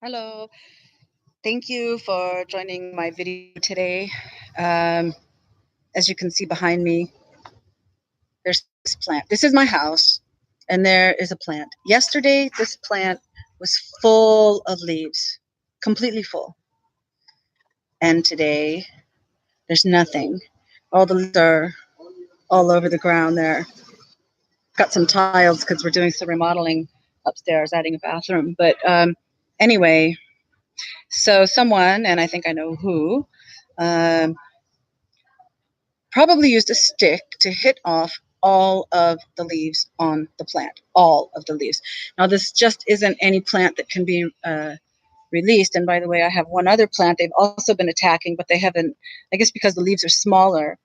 Hello. Thank you for joining my video today. Um, as you can see behind me, there's this plant. This is my house, and there is a plant. Yesterday, this plant was full of leaves, completely full. And today, there's nothing. All the leaves are all over the ground there. Got some tiles because we're doing some remodeling upstairs, adding a bathroom. But anyway, so someone, and I think I know who, um, probably used a stick to hit off all of the leaves on the plant, all of the leaves. Now, this just isn't any plant that can be released. And by the way, I have one other plant they've also been attacking, but they haven't, I guess because the leaves are smaller.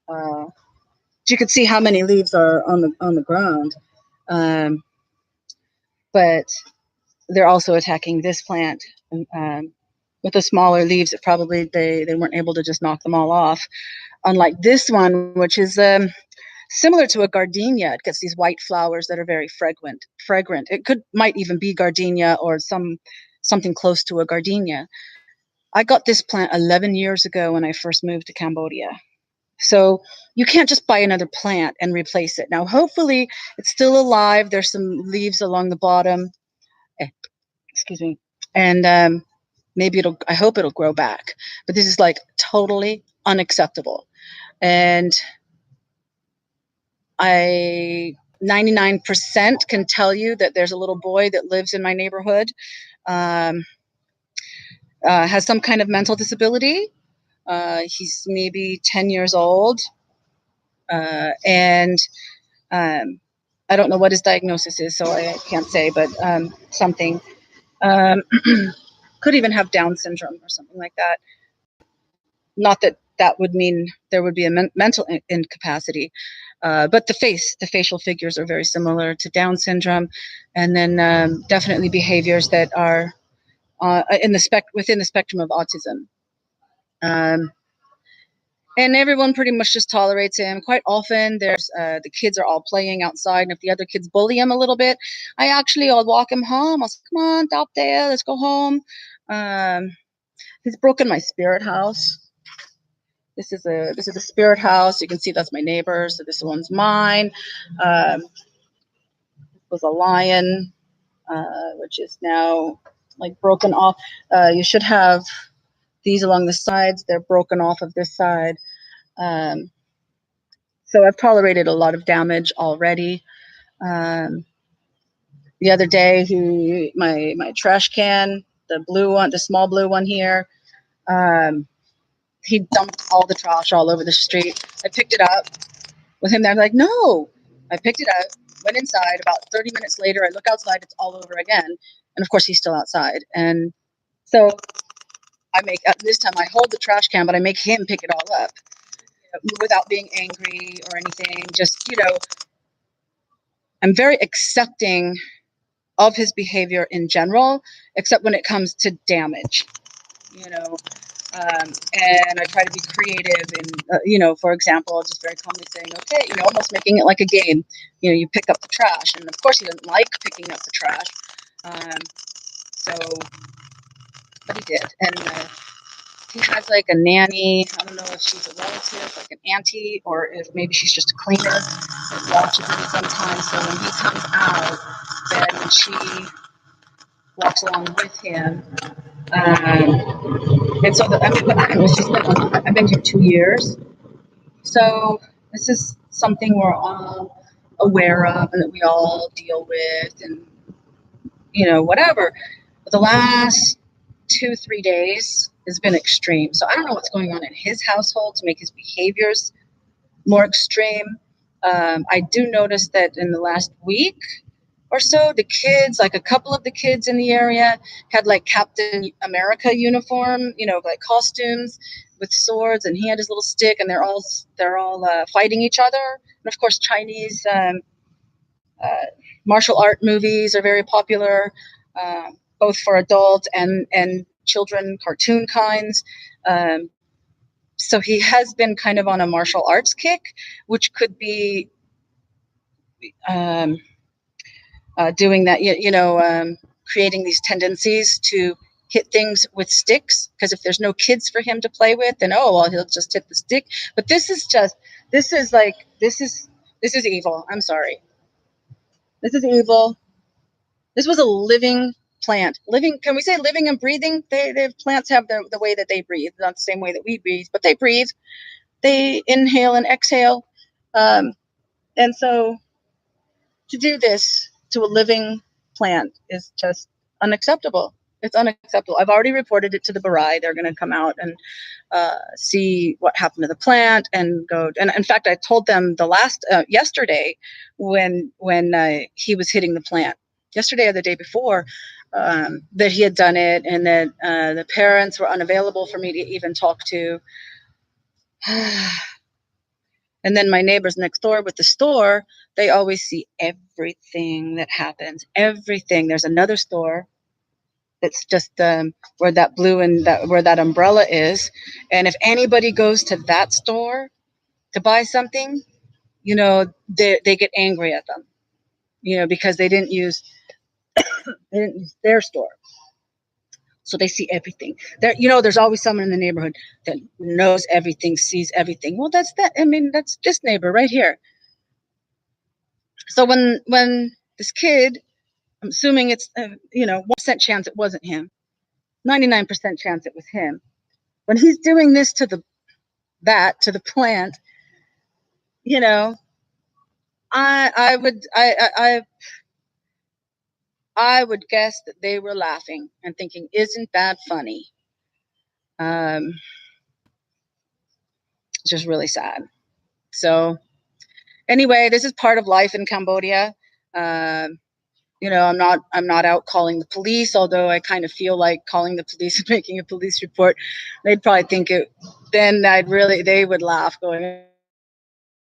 You could see how many leaves are on the ground. But they're also attacking this plant. With the smaller leaves, it probably they weren't able to just knock them all off. Unlike this one, which is similar to a gardenia. It gets these white flowers that are very fragrant. It might even be gardenia or something close to a gardenia. I got this plant 11 years ago when I first moved to Cambodia. So you can't just buy another plant and replace it. Now, hopefully it's still alive. There's some leaves along the bottom. Excuse me. And maybe I hope it'll grow back. But this is like totally unacceptable. And I 99% can tell you that there's a little boy that lives in my neighborhood, um, has some kind of mental disability. He's maybe 10 years old. And I don't know what his diagnosis is, so I can't say, but something. Um, could even have Down syndrome or something like that. Not that that would mean there would be a mental incapacity, but the facial figures are very similar to Down syndrome, and then definitely behaviors that are within the spectrum of autism. Um, and everyone pretty much just tolerates him. Quite often, there's the kids are all playing outside, and if the other kids bully him a little bit, I'll walk him home. I'll say, "Come on, out there, let's go home." Um, he's broken my spirit house. This is a spirit house. You can see that's my neighbor. So this one's mine. Was a lion, which is now like broken off. You should have these along the sides. They're broken off of this side. Um, so I've tolerated a lot of damage already. Um, the other day, my trash can, the blue one, the small blue one here. He dumped all the trash all over the street. I picked it up with him there. I'm like, no. I picked it up, went inside. About 30 minutes later, I look outside. It's all over again. And of course, he's still outside. And so this time I hold the trash can, but I make him pick it all up without being angry or anything. Just, I'm very accepting of his behavior in general, except when it comes to damage, you know. And I try to be creative and, for example, just very calmly saying, okay, almost making it like a game. You pick up the trash. And of course, he doesn't like picking up the trash. Um, so, but he did. And he has like a nanny. I don't know if she's a relative, like an auntie, or if maybe she's just a cleaner that watches him sometimes. So when he comes out, then she walks along with him. And so, I've been here 2 years. So this is something we're all aware of and that we all deal with and, whatever. But the last 2, 3 days has been extreme. So I don't know what's going on in his household to make his behaviors more extreme. I do notice that in the last week or so, the kids, like a couple of the kids in the area, had like Captain America uniform, like costumes with swords, and he had his little stick, and they're all fighting each other. And of course, Chinese uh, martial art movies are very popular, both for adults and children, cartoon kinds. Um, so he has been kind of on a martial arts kick, which could be um, doing that, creating these tendencies to hit things with sticks, because if there's no kids for him to play with, then oh well, he'll just hit the stick. But this is evil. I'm sorry. This is evil. This was a living plant. Living, can we say living and breathing? Plants have the way that they breathe, not the same way that we breathe, but they breathe. They inhale and exhale. And so to do this to a living plant is just unacceptable. It's unacceptable. I've already reported it to the Barai. They're going to come out and see what happened to the plant and go. And in fact, I told them yesterday when he was hitting the plant, yesterday or the day before, that he had done it, and that the parents were unavailable for me to even talk to. And then my neighbors next door with the store, they always see everything that happens. Everything. There's another store that's just where that blue and where that umbrella is. And if anybody goes to that store to buy something, they get angry at them, because they didn't use their store. So they see everything. There's always someone in the neighborhood that knows everything, sees everything. Well, that's this neighbor right here. So when this kid, I'm assuming it's 1% chance it wasn't him, 99% chance it was him. When he's doing this to the plant, I would guess that they were laughing and thinking, "Isn't that funny?" It's just really sad. So anyway, this is part of life in Cambodia. I'm not out calling the police, although I kind of feel like calling the police and making a police report. They'd probably think it. Then they would laugh, going,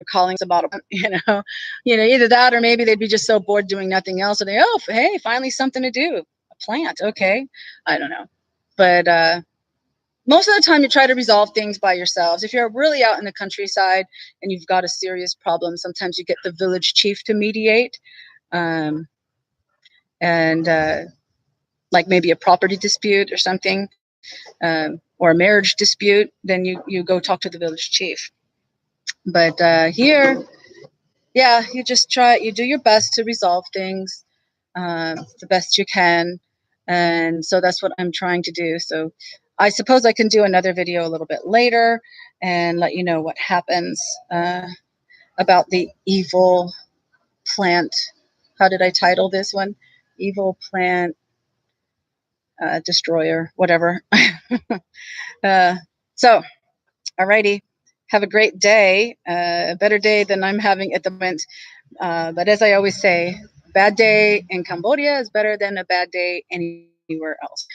calling about either that or maybe they'd be just so bored doing nothing else, and hey, finally something to do. A plant, okay. I don't know, but most of the time you try to resolve things by yourselves. If you're really out in the countryside and you've got a serious problem, sometimes you get the village chief to mediate, and like maybe a property dispute or something, or a marriage dispute, then you go talk to the village chief. But here, yeah, you just you do your best to resolve things the best you can. And so that's what I'm trying to do. So I suppose I can do another video a little bit later and let you know what happens about the evil plant. How did I title this one? Evil plant destroyer, whatever. So, alrighty. Have a great day, a better day than I'm having at the moment. But as I always say, a bad day in Cambodia is better than a bad day anywhere else,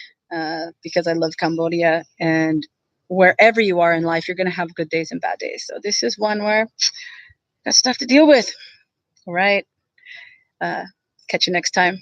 because I love Cambodia, and wherever you are in life, you're going to have good days and bad days. So this is one where got stuff to deal with. All right. Catch you next time.